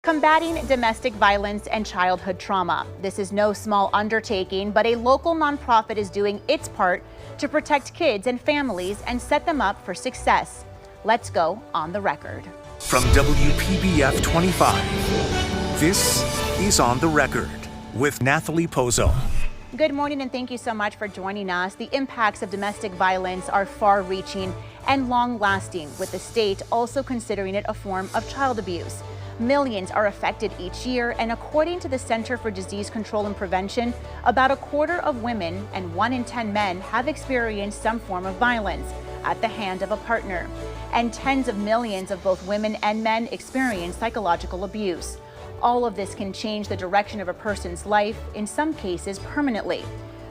Combating domestic violence and childhood trauma. This is no small undertaking, but a local nonprofit is doing its part to protect kids and families and set them up for success. Let's go on the record. From WPBF 25, this is On the Record with Nathalie Pozo. Good morning and thank you so much for joining us. The impacts of domestic violence are far-reaching and long-lasting, with the state also considering it a form of child abuse. Millions are affected each year, and according to the Center for Disease Control and Prevention, about a quarter of women and 1 in 10 men have experienced some form of violence at the hand of a partner. And tens of millions of both women and men experience psychological abuse. All of this can change the direction of a person's life, in some cases permanently.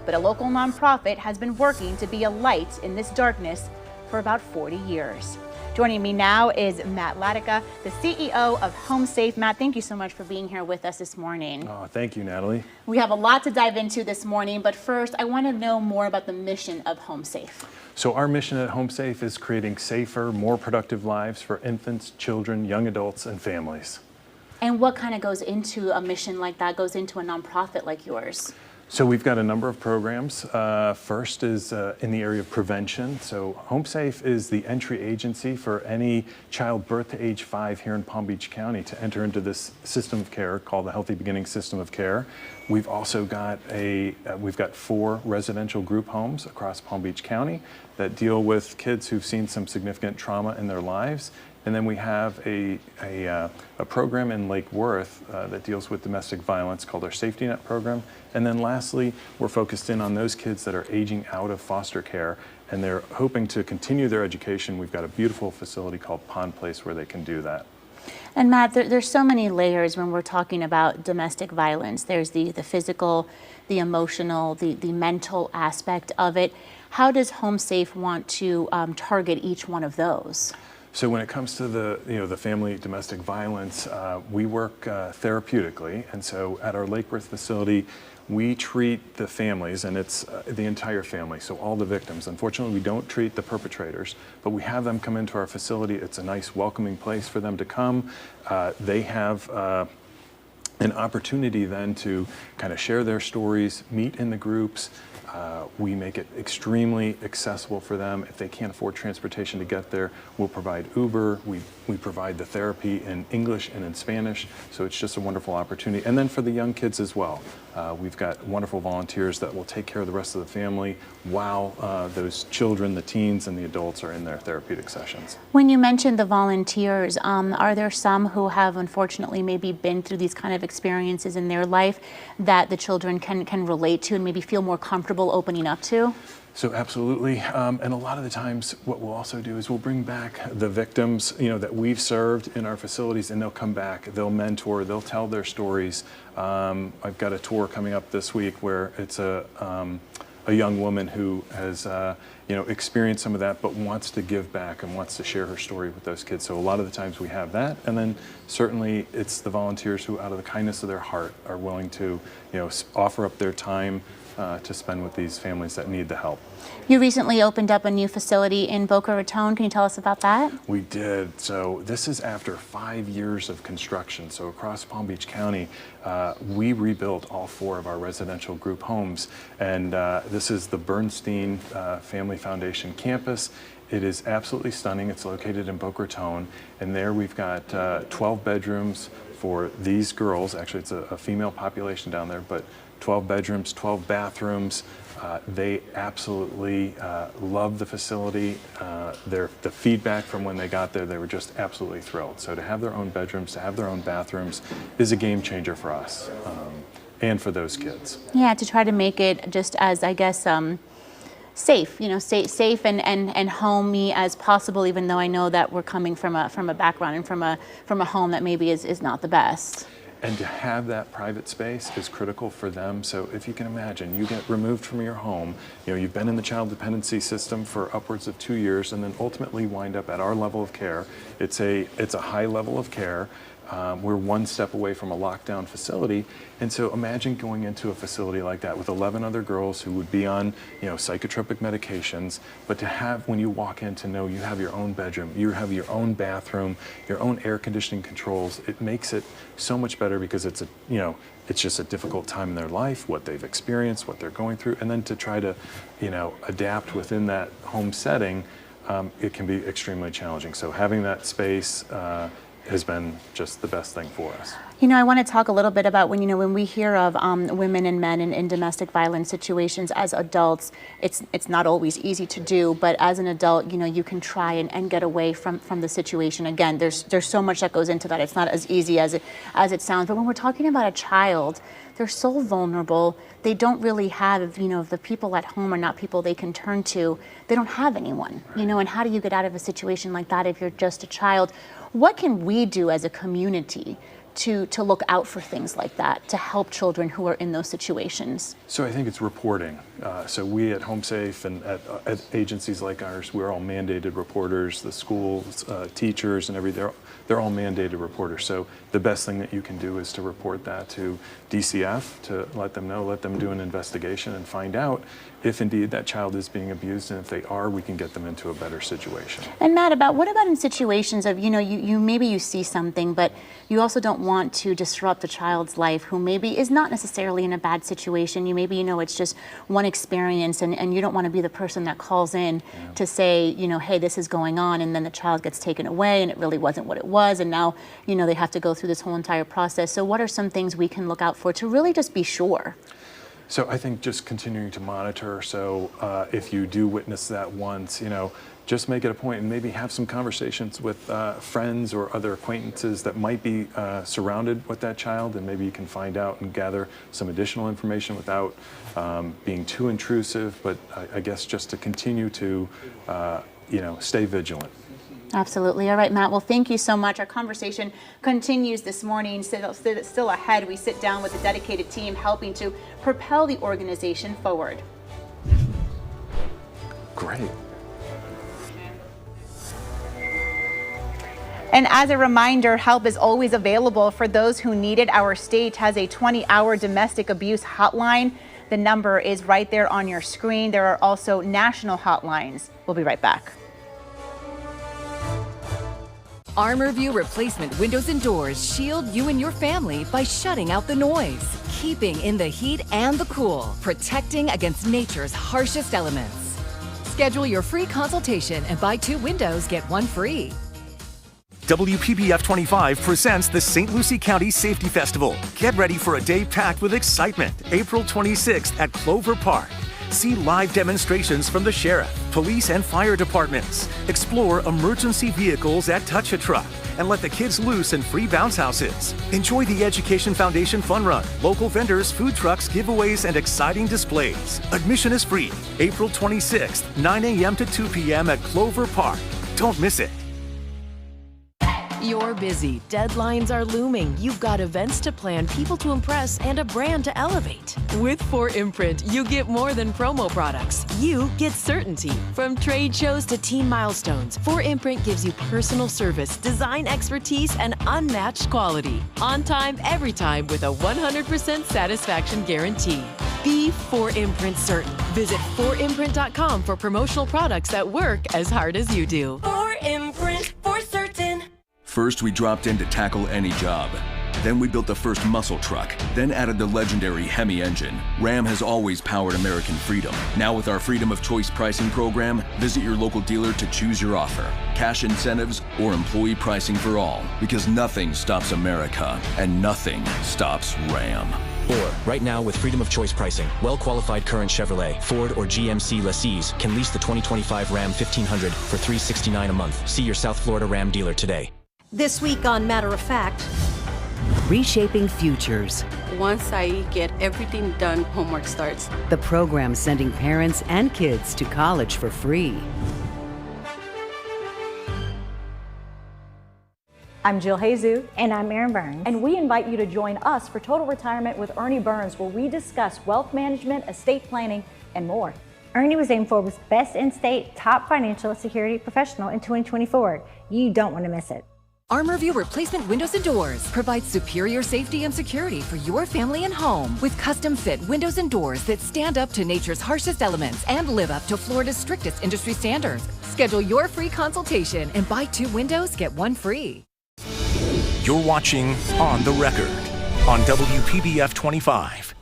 But a local nonprofit has been working to be a light in this darkness for about 40 years. Joining me now is Matt Latica, the CEO of HomeSafe. Matt, thank you so much for being here with us this morning. Oh, thank you, Natalie. We have a lot to dive into this morning, but first, I want to know more about the mission of HomeSafe. So our mission at HomeSafe is creating safer, more productive lives for infants, children, young adults, and families. And what kind of goes into a mission like that, goes into a nonprofit like yours? So we've got a number of programs. First is in the area of prevention. So HomeSafe is the entry agency for any child birth to age 5 here in Palm Beach County to enter into this system of care called the Healthy Beginnings System of Care. We've also got we've got 4 residential group homes across Palm Beach County that deal with kids who've seen some significant trauma in their lives. And then we have a program in Lake Worth that deals with domestic violence called our Safety Net program. And then lastly, we're focused in on those kids that are aging out of foster care and they're hoping to continue their education. We've got a beautiful facility called Pond Place where they can do that. And Matt, there's so many layers when we're talking about domestic violence. There's the physical, the emotional, the mental aspect of it. How does HomeSafe want to target each one of those? So when it comes to the family domestic violence, we work therapeutically, and so at our Lake Worth facility, we treat the families, and it's the entire family, so all the victims. Unfortunately, we don't treat the perpetrators, but we have them come into our facility. It's a nice, welcoming place for them to come. They have an opportunity then to kind of share their stories, meet in the groups. We make it extremely accessible for them. If they can't afford transportation to get there, we'll provide Uber. We provide the therapy in English and in Spanish, so it's just a wonderful opportunity. And then for the young kids as well, we've got wonderful volunteers that will take care of the rest of the family while those children, the teens, and the adults are in their therapeutic sessions. When you mentioned the volunteers, are there some who have unfortunately maybe been through these kind of experiences in their life that the children can relate to and maybe feel more comfortable opening up to? So absolutely, and a lot of the times what we'll also do is we'll bring back the victims, that we've served in our facilities, and they'll come back, they'll mentor, they'll tell their stories. I've got a tour coming up this week where it's a young woman who has experienced some of that but wants to give back and wants to share her story with those kids. So a lot of the times we have that, and then certainly it's the volunteers who out of the kindness of their heart are willing to offer up their time to spend with these families that need the help. You recently opened up a new facility in Boca Raton. Can you tell us about that? We did. So this is after 5 years of construction. So across Palm Beach County, we rebuilt all 4 of our residential group homes. And this is the Bernstein Family Foundation campus. It is absolutely stunning. It's located in Boca Raton. And there we've got 12 bedrooms for these girls. Actually, it's a female population down there, but 12 bedrooms, 12 bathrooms. They absolutely love the facility. The feedback from when they got there, they were just absolutely thrilled. So to have their own bedrooms, to have their own bathrooms is a game changer for us and for those kids. Yeah, to try to make it just as, I guess, safe, safe and homey as possible, even though I know that we're coming from a background and from a home that maybe is not the best. And to have that private space is critical for them. So if you can imagine, you get removed from your home, you've been in the child dependency system for upwards of 2 years and then ultimately wind up at our level of care. It's a high level of care. We're one step away from a lockdown facility. And so imagine going into a facility like that with 11 other girls who would be on, psychotropic medications, but to have, when you walk in, to know you have your own bedroom, you have your own bathroom, your own air conditioning controls, it makes it so much better because it's it's just a difficult time in their life, what they've experienced, what they're going through, and then to try to, adapt within that home setting, it can be extremely challenging. So having that space has been just the best thing for us. I want to talk a little bit about when we hear of women and men in domestic violence situations as adults, it's not always easy to do, but as an adult, you can try and get away from the situation. Again, there's so much that goes into that. It's not as easy as it sounds, but when we're talking about a child, they're so vulnerable. They don't really have, the people at home are not people they can turn to. They don't have anyone, and how do you get out of a situation like that if you're just a child? What can we do as a community to look out for things like that, to help children who are in those situations? So I think it's reporting. So we at HomeSafe and at agencies like ours, we're all mandated reporters. The schools, teachers and everything, they're all mandated reporters. So the best thing that you can do is to report that to DCF, to let them know, let them do an investigation and find out if indeed that child is being abused, and if they are, we can get them into a better situation. And Matt, what about in situations of, you maybe you see something, but you also don't want to disrupt a child's life who maybe is not necessarily in a bad situation. Maybe it's just one experience, and you don't want to be the person that calls in to say, hey, this is going on, and then the child gets taken away and it really wasn't what it was, and now, they have to go through this whole entire process. So what are some things we can look out for to really just be sure? So I think just continuing to monitor. So if you do witness that once, just make it a point and maybe have some conversations with friends or other acquaintances that might be surrounded with that child, and maybe you can find out and gather some additional information without being too intrusive, but I guess just to continue to, stay vigilant. Absolutely. All right, Matt. Well, thank you so much. Our conversation continues this morning. Still ahead, we sit down with a dedicated team helping to propel the organization forward. Great. And as a reminder, help is always available for those who need it. Our state has a 20-hour domestic abuse hotline. The number is right there on your screen. There are also national hotlines. We'll be right back. ArmorView replacement windows and doors shield you and your family by shutting out the noise, keeping in the heat and the cool, protecting against nature's harshest elements. Schedule your free consultation and buy 2 windows, get 1 free. WPBF 25 presents the St. Lucie County Safety Festival. Get ready for a day packed with excitement. April 26th at Clover Park. See live demonstrations from the sheriff, police, and fire departments. Explore emergency vehicles at Touch a Truck and let the kids loose in free bounce houses. Enjoy the Education Foundation Fun Run, local vendors, food trucks, giveaways, and exciting displays. Admission is free. April 26th, 9 a.m. to 2 p.m. at Clover Park. Don't miss it. You're busy. Deadlines are looming. You've got events to plan, people to impress, and a brand to elevate. With 4imprint, you get more than promo products. You get certainty. From trade shows to team milestones, 4imprint gives you personal service, design expertise, and unmatched quality. On time, every time, with a 100% satisfaction guarantee. Be 4imprint certain. Visit 4imprint.com for promotional products that work as hard as you do. 4imprint, for certain. First, we dropped in to tackle any job. Then we built the first muscle truck, then added the legendary Hemi engine. Ram has always powered American freedom. Now with our Freedom of Choice pricing program, visit your local dealer to choose your offer. Cash incentives or employee pricing for all. Because nothing stops America, and nothing stops Ram. Or, right now with Freedom of Choice pricing, well-qualified current Chevrolet, Ford, or GMC lessees can lease the 2025 Ram 1500 for $369 a month. See your South Florida Ram dealer today. This week on Matter of Fact, Reshaping Futures. Once I get everything done, homework starts. The program sending parents and kids to college for free. I'm Jill Hazu. And I'm Erin Burns. And we invite you to join us for Total Retirement with Ernie Burns, where we discuss wealth management, estate planning, and more. Ernie was named Forbes' Best in-State Top Financial Security Professional in 2024. You don't want to miss it. ArmorView Replacement Windows and Doors provides superior safety and security for your family and home with custom-fit windows and doors that stand up to nature's harshest elements and live up to Florida's strictest industry standards. Schedule your free consultation and buy 2 windows, get 1 free. You're watching On the Record on WPBF 25.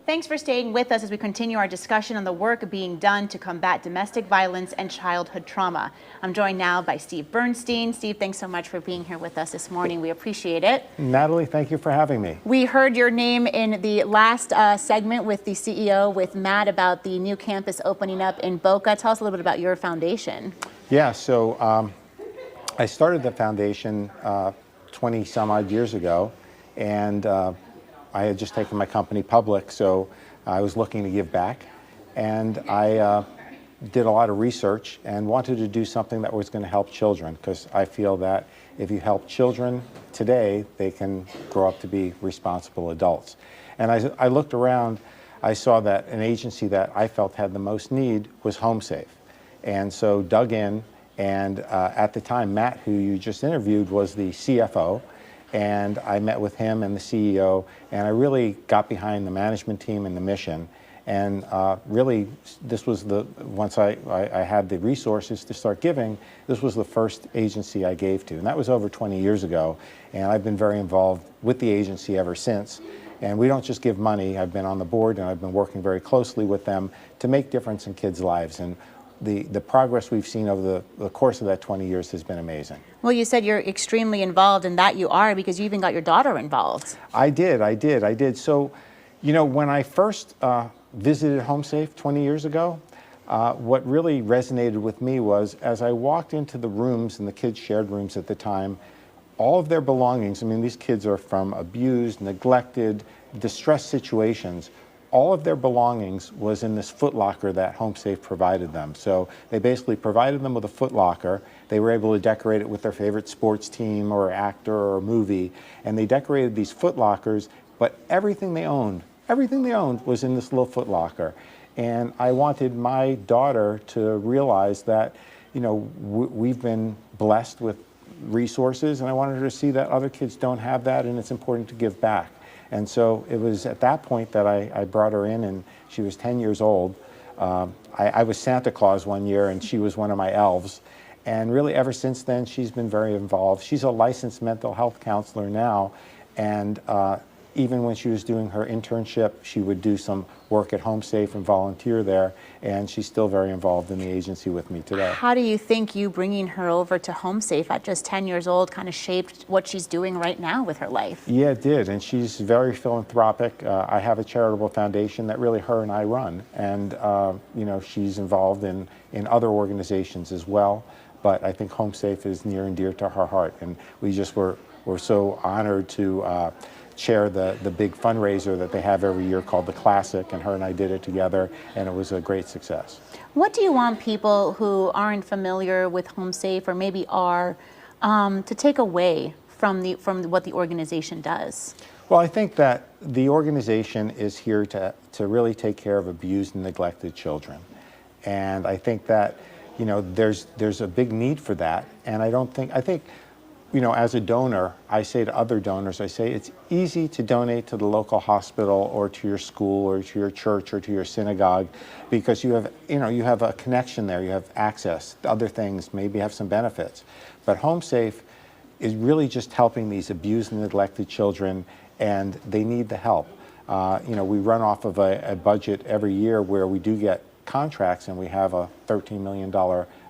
Thanks for staying with us as we continue our discussion on the work being done to combat domestic violence and childhood trauma. I'm joined now by Steve Bernstein. Steve, thanks so much for being here with us this morning. We appreciate it. Natalie, thank you for having me. We heard your name in the last segment with the CEO, with Matt, about the new campus opening up in Boca. Tell us a little bit about your foundation. Yeah, so I started the foundation 20 some odd years ago, and I had just taken my company public, so I was looking to give back. And I did a lot of research and wanted to do something that was going to help children, because I feel that if you help children today, they can grow up to be responsible adults. And I looked around, I saw that an agency that I felt had the most need was HomeSafe. And so dug in, and at the time, Matt, who you just interviewed, was the CFO. And I met with him and the CEO, and I really got behind the management team and the mission. And really, this was once I had the resources to start giving, this was the first agency I gave to. And that was over 20 years ago. And I've been very involved with the agency ever since. And we don't just give money. I've been on the board, and I've been working very closely with them to make difference in kids' lives. And the progress we've seen over the course of that 20 years has been amazing. Well, you said you're extremely involved, and that you are, because you even got your daughter involved. I did. So, you know, when I first visited HomeSafe 20 years ago, what really resonated with me was, as I walked into the rooms, and the kids shared rooms at the time, all of their belongings, I mean, these kids are from abused, neglected, distressed situations. All of their belongings was in this footlocker that HomeSafe provided them. So they basically provided them with a footlocker. They were able to decorate it with their favorite sports team or actor or movie. And they decorated these footlockers, but everything they owned was in this little footlocker. And I wanted my daughter to realize that, you know, we've been blessed with resources, and I wanted her to see that other kids don't have that, and it's important to give back. And so it was at that point that I brought her in, and she was 10 years old. I was Santa Claus one year, and she was one of my elves. And really ever since then, she's been very involved. She's a licensed mental health counselor now, and even when she was doing her internship, she would do some work at HomeSafe and volunteer there, and she's still very involved in the agency with me today. How do you think you bringing her over to HomeSafe at just 10 years old kind of shaped what she's doing right now with her life? Yeah, it did, and she's very philanthropic. I have a charitable foundation that really her and I run, and you know, she's involved in other organizations as well, but I think HomeSafe is near and dear to her heart, and we just were so honored to chair the big fundraiser that they have every year called the Classic, and her and I did it together, and it was a great success. What do you want people who aren't familiar with HomeSafe, or maybe are, to take away from what the organization does? Well, I think that the organization is here to really take care of abused and neglected children, and I think that, you know, there's a big need for that, and I think you know, as a donor, I say to other donors, I say it's easy to donate to the local hospital or to your school or to your church or to your synagogue, because you have a connection there, you have access to other things, maybe have some benefits. But HomeSafe is really just helping these abused and neglected children, and they need the help. You know, we run off of a budget every year where we do get contracts, and we have a $13 million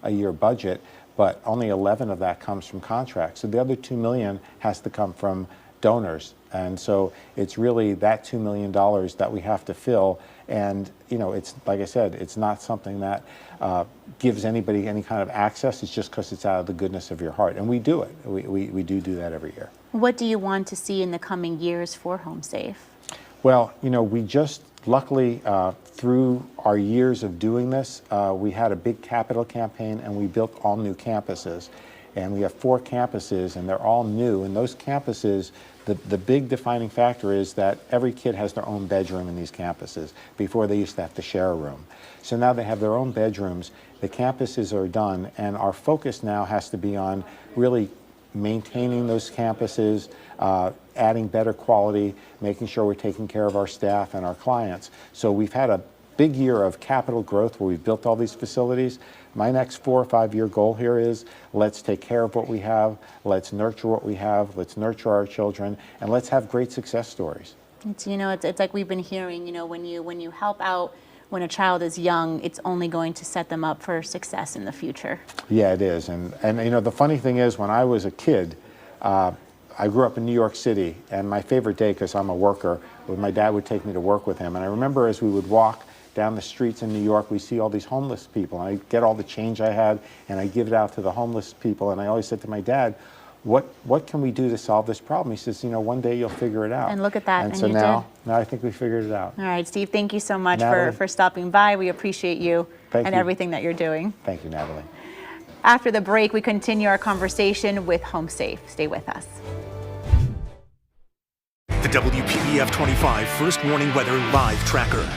a year budget, but only 11 of that comes from contracts. So the other $2 million has to come from donors. And so it's really that $2 million that we have to fill. And, you know, it's, like I said, it's not something that gives anybody any kind of access. It's just because it's out of the goodness of your heart. And we do it. We do that every year. What do you want to see in the coming years for HomeSafe? Well, you know, we just, luckily, through our years of doing this, we had a big capital campaign, and we built all new campuses. And we have 4 campuses, and they're all new. And those campuses, the big defining factor is that every kid has their own bedroom in these campuses. Before, they used to have to share a room. So now they have their own bedrooms. The campuses are done, and our focus now has to be on really maintaining those campuses, adding better quality, making sure we're taking care of our staff and our clients. So we've had a big year of capital growth where we've built all these facilities. My next 4 or 5 year goal here is let's take care of what we have, let's nurture what we have, let's nurture our children, and let's have great success stories. It's, you know, it's like we've been hearing, you know, when you help out when a child is young, it's only going to set them up for success in the future. Yeah, it is. And you know, the funny thing is, when I was a kid, I grew up in New York City, and my favorite day, because I'm a worker, was my dad would take me to work with him. And I remember as we would walk down the streets in New York, we see all these homeless people, and I'd get all the change I had, and I'd give it out to the homeless people. And I always said to my dad, what can we do to solve this problem? He says, you know, one day you'll figure it out. And look at that. And so now I think we figured it out. All right, Steve, thank you so much Natalie, for stopping by. We appreciate you and everything that you're doing. Thank you, Natalie. After the break, we continue our conversation with HomeSafe. Stay with us. The WPBF 25 First Warning Weather Live Tracker.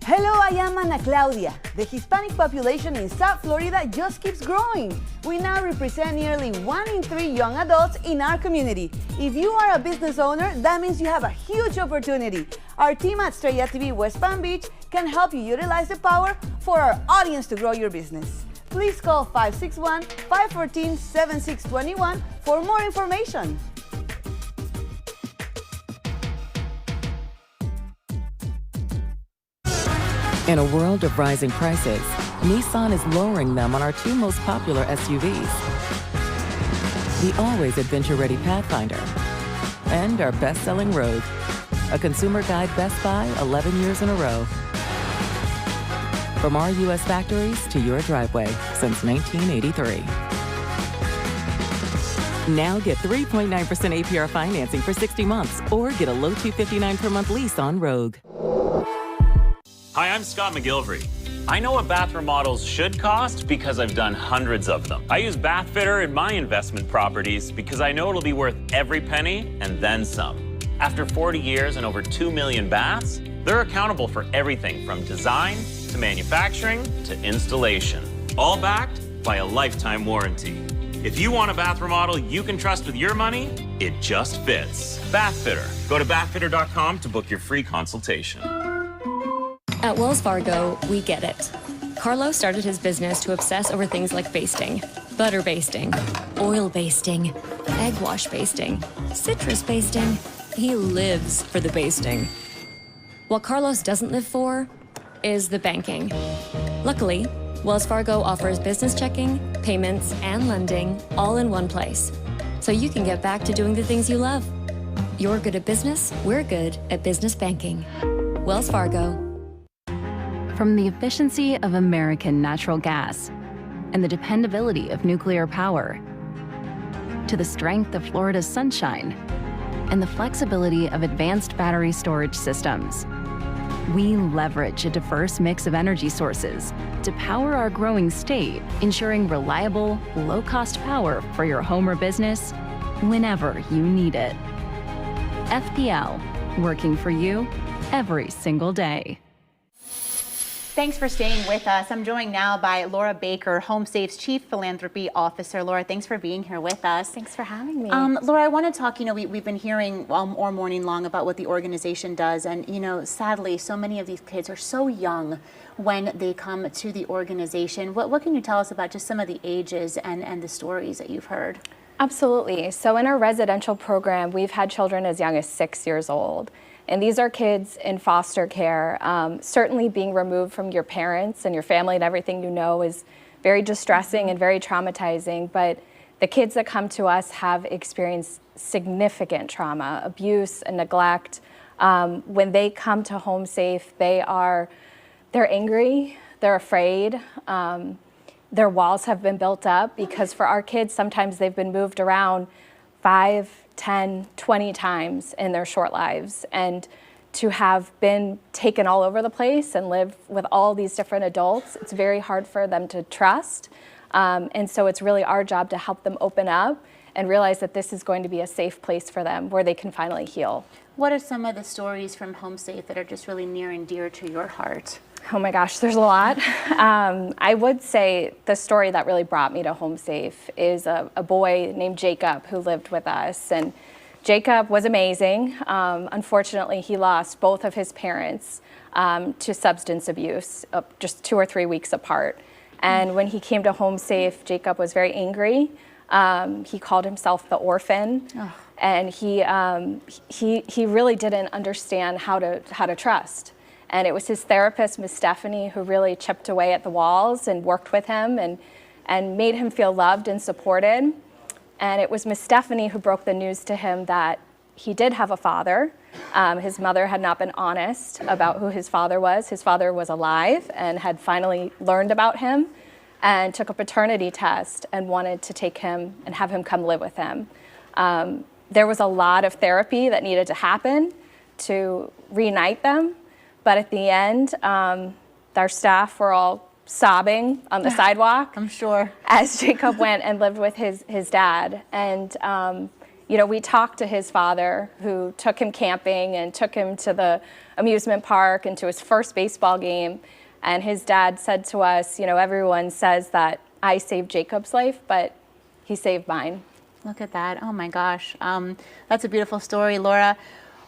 Hello, I am Ana Claudia. The Hispanic population in South Florida just keeps growing. We now represent nearly 1 in 3 young adults in our community. If you are a business owner, that means you have a huge opportunity. Our team at Straya TV West Palm Beach can help you utilize the power for our audience to grow your business. Please call 561-514-7621 for more information. In a world of rising prices, Nissan is lowering them on our 2 most popular SUVs. The always adventure-ready Pathfinder and our best-selling Rogue, a Consumer Guide Best Buy 11 years in a row. From our U.S. factories to your driveway since 1983. Now get 3.9% APR financing for 60 months or get a low $259 per month lease on Rogue. Hi, I'm Scott McGilvery. I know what bath remodels should cost because I've done hundreds of them. I use Bathfitter in my investment properties because I know it'll be worth every penny and then some. After 40 years and over 2 million baths, they're accountable for everything from design to manufacturing to installation, all backed by a lifetime warranty. If you want a bath remodel you can trust with your money, it just fits. Bathfitter. Go to bathfitter.com to book your free consultation. At Wells Fargo, we get it. Carlo started his business to obsess over things like basting, butter basting, oil basting, egg wash basting, citrus basting. He lives for the basting. What Carlos doesn't live for is the banking. Luckily, Wells Fargo offers business checking, payments, and lending all in one place. So you can get back to doing the things you love. You're good at business, we're good at business banking. Wells Fargo. From the efficiency of American natural gas and the dependability of nuclear power, to the strength of Florida's sunshine and the flexibility of advanced battery storage systems, we leverage a diverse mix of energy sources to power our growing state, ensuring reliable, low-cost power for your home or business whenever you need it. FPL, working for you every single day. Thanks for staying with us. I'm joined now by Laura Baker, HomeSafe's Chief Philanthropy Officer. Laura, thanks for being here with us. Thanks for having me. Laura, I want to talk, we've been hearing all morning long about what the organization does. And, sadly, so many of these kids are so young when they come to the organization. What can you tell us about just some of the ages and the stories that you've heard? Absolutely. So in our residential program, we've had children as young as 6 years old. And these are kids in foster care. Certainly being removed from your parents and your family and everything you know is very distressing and very traumatizing. But the kids that come to us have experienced significant trauma, abuse and neglect. When they come to HomeSafe, they're angry, they're afraid. Their walls have been built up because for our kids, sometimes they've been moved around 5, 10, 20 times in their short lives. And to have been taken all over the place and live with all these different adults, it's very hard for them to trust. And so it's really our job to help them open up and realize that this is going to be a safe place for them where they can finally heal. What are some of the stories from HomeSafe that are just really near and dear to your heart? Oh my gosh, there's a lot. I would say the story that really brought me to HomeSafe is a boy named Jacob who lived with us. And Jacob was amazing. Unfortunately, he lost both of his parents to substance abuse just 2 or 3 weeks apart. And when he came to HomeSafe, Jacob was very angry. He called himself the orphan. Oh. And he really didn't understand how to trust. And it was his therapist, Miss Stephanie, who really chipped away at the walls and worked with him and made him feel loved and supported. And it was Miss Stephanie who broke the news to him that he did have a father. His mother had not been honest about who his father was. His father was alive and had finally learned about him and took a paternity test and wanted to take him and have him come live with him. There was a lot of therapy that needed to happen to reunite them. But at the end, our staff were all sobbing on the sidewalk. I'm sure. As Jacob went and lived with his dad. And, you know, we talked to his father, who took him camping and took him to the amusement park and to his first baseball game. And his dad said to us, you know, everyone says that I saved Jacob's life, but he saved mine. Look at that. Oh my gosh. That's a beautiful story, Laura.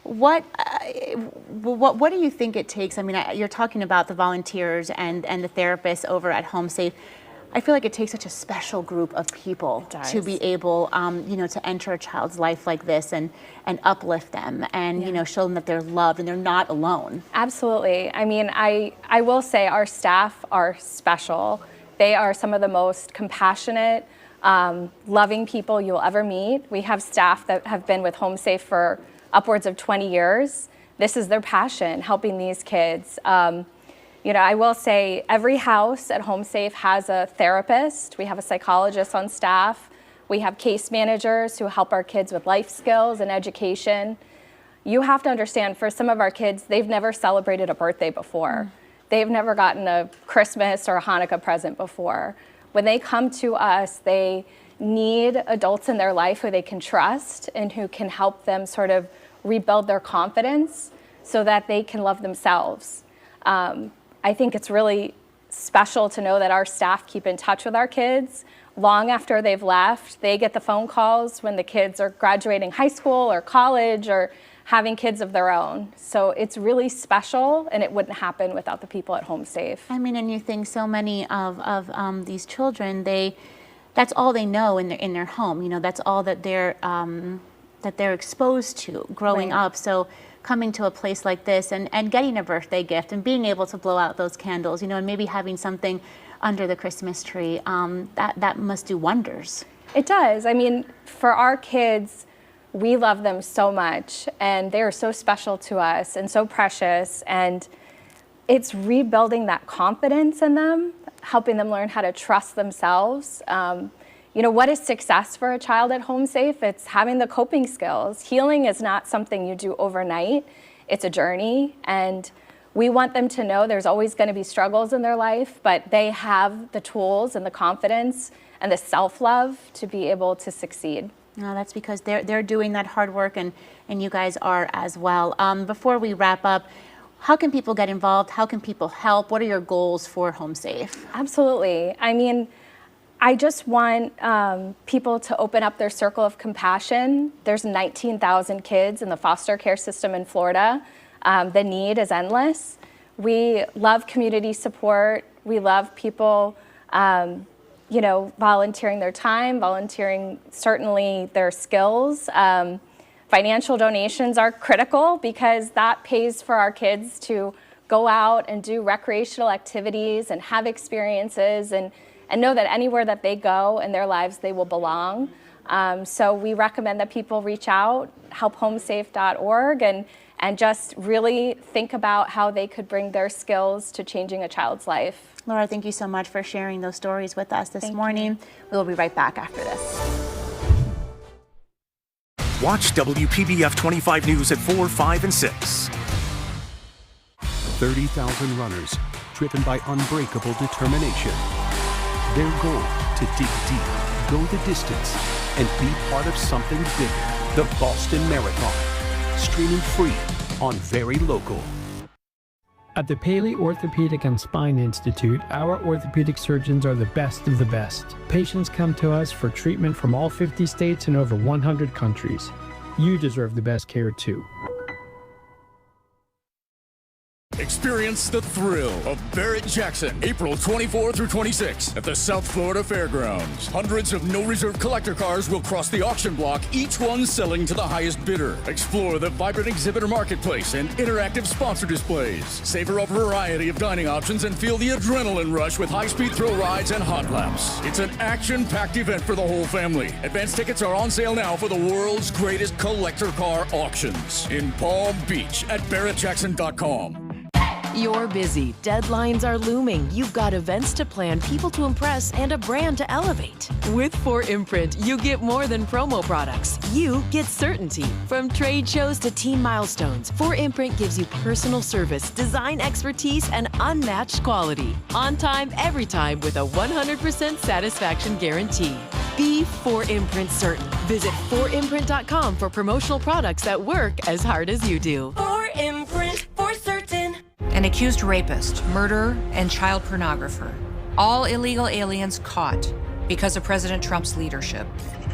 What do you think it takes? I mean, you're talking about the volunteers and the therapists over at HomeSafe. I feel like it takes such a special group of people to be able, you know, to enter a child's life like this and uplift them and, you know, show them that they're loved and they're not alone. Absolutely. I mean, I will say our staff are special. They are some of the most compassionate, loving people you'll ever meet. We have staff that have been with HomeSafe for upwards of 20 years. This is their passion, helping these kids. You know, I will say every house at HomeSafe has a therapist. We have a psychologist on staff. We have case managers who help our kids with life skills and education. You have to understand, for some of our kids, they've never celebrated a birthday before. They've never gotten a Christmas or a Hanukkah present before. When they come to us, they need adults in their life who they can trust and who can help them sort of rebuild their confidence so that they can love themselves. I think it's really special to know that our staff keep in touch with our kids long after they've left. They get the phone calls when the kids are graduating high school or college or having kids of their own. So it's really special, and it wouldn't happen without the people at HomeSafe. I mean, and you think so many of these children, that's all they know in their home. You know, that's all that they're exposed to growing up. So coming to a place like this and getting a birthday gift and being able to blow out those candles, you know, and maybe having something under the Christmas tree, that must do wonders. It does. I mean, for our kids, we love them so much, and they are so special to us and so precious. And it's rebuilding that confidence in them, helping them learn how to trust themselves. You know, what is success for a child at HomeSafe? It's having the coping skills. Healing is not something you do overnight. It's a journey, and we want them to know there's always going to be struggles in their life, but they have the tools and the confidence and the self-love to be able to succeed. No, that's because they're doing that hard work, and you guys are as well. Before we wrap up, how can people get involved? How can people help? What are your goals for HomeSafe? Absolutely. I mean, I just want people to open up their circle of compassion. There's 19,000 kids in the foster care system in Florida. The need is endless. We love community support. We love people, you know, volunteering their time, volunteering certainly their skills. Financial donations are critical because that pays for our kids to go out and do recreational activities and have experiences and know that anywhere that they go in their lives, they will belong. So we recommend that people reach out, helphomesafe.org, and just really think about how they could bring their skills to changing a child's life. Laura, thank you so much for sharing those stories with us this morning. We will be right back after this. Watch WPBF 25 News at 4, 5, and 6. 30,000 runners driven by unbreakable determination. Their goal, to dig deep, go the distance, and be part of something bigger. The Boston Marathon. Streaming free on Very Local. At the Paley Orthopedic and Spine Institute, our orthopedic surgeons are the best of the best. Patients come to us for treatment from all 50 states and over 100 countries. You deserve the best care too. Experience the thrill of Barrett-Jackson, April 24 through 26 at the South Florida Fairgrounds. Hundreds of no-reserve collector cars will cross the auction block, each one selling to the highest bidder. Explore the vibrant exhibitor marketplace and interactive sponsor displays. Savor a variety of dining options and feel the adrenaline rush with high-speed thrill rides and hot laps. It's an action-packed event for the whole family. Advance tickets are on sale now for the world's greatest collector car auctions in Palm Beach at barrettjackson.com. You're busy. Deadlines are looming. You've got events to plan, people to impress, and a brand to elevate. With 4imprint, you get more than promo products. You get certainty. From trade shows to team milestones, 4imprint gives you personal service, design expertise, and unmatched quality. On time, every time, with a 100% satisfaction guarantee. Be 4imprint certain. Visit 4imprint.com for promotional products that work as hard as you do. 4imprint for certain. An accused rapist, murderer, and child pornographer. All illegal aliens caught because of President Trump's leadership.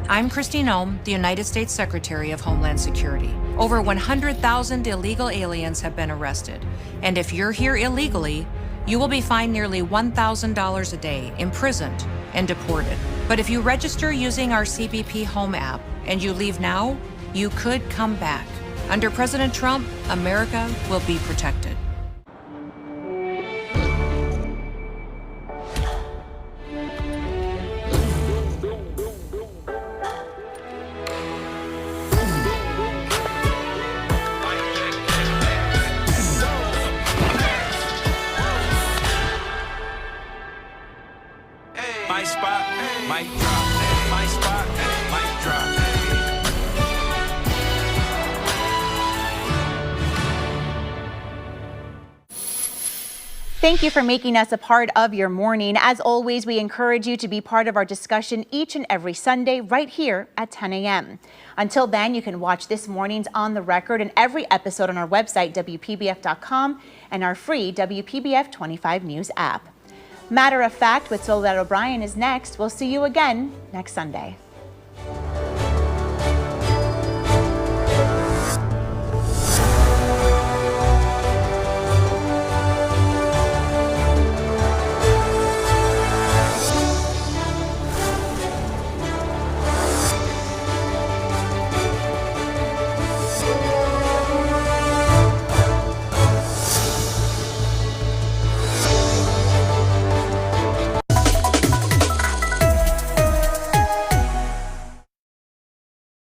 I'm Kristi Noem, the United States Secretary of Homeland Security. Over 100,000 illegal aliens have been arrested. And if you're here illegally, you will be fined nearly $1,000 a day, imprisoned, and deported. But if you register using our CBP Home app and you leave now, you could come back. Under President Trump, America will be protected. My spot, mic drop. My spot, mic drop. Thank you for making us a part of your morning. As always, we encourage you to be part of our discussion each and every Sunday right here at 10 a.m. Until then, you can watch this morning's On the Record and every episode on our website, WPBF.com, and our free WPBF 25 News app. Matter of Fact with Soledad O'Brien is next. We'll see you again next Sunday.